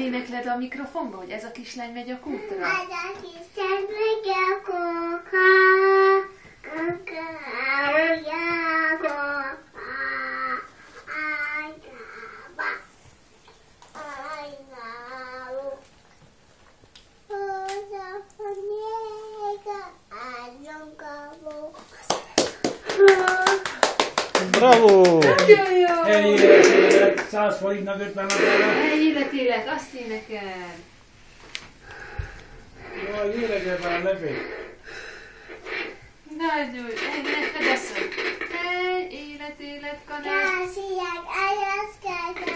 Elénekled a mikrofonba, hogy ez a kislány megy a kútra? Ez a kislány megy a kútra. Bravo! Nagyon jó! Helyi életélet, 100 forintnak 50 napjára. Helyi életélet, azt énekel. Jaj, éreget már lefény. Nagyon jó, elénekled azt, hogy hely, élet, kanál. Kásziák, ájaszkedek.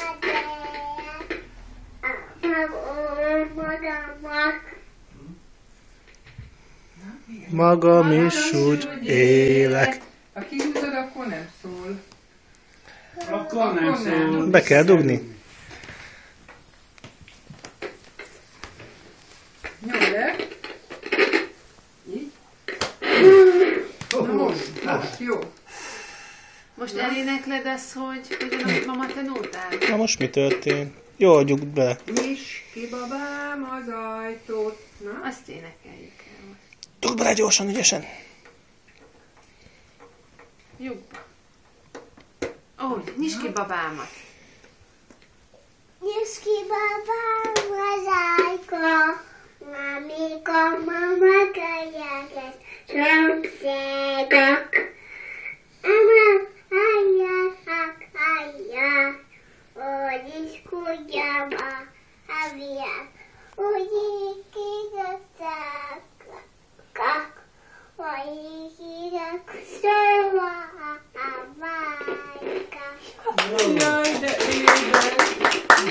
Magam is úgy élek. Ha kihúzod, akkor nem szól. Akkor nem szól. Be kell dugni. Nyomd le. Így. Na most, jó. Most elénekled azt, hogy amit mama tanultál? Na most mi történt? Jó, adjuk be. Nyis ki babám az ajtót. Na? Azt énekeljük el most. Dugd bele gyorsan, ügyesen. Lyukba. Ó, nyisd ki babámat. Nyisd ki babám az ajtót. Amikor mama kölyöket szomszédok. Hogy is kudjam a viát, úgy így kidoztak, hogy így szólva a bájka. Jaj, de édes!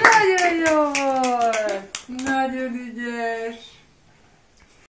Nagyon jó volt! Nagyon ügyes!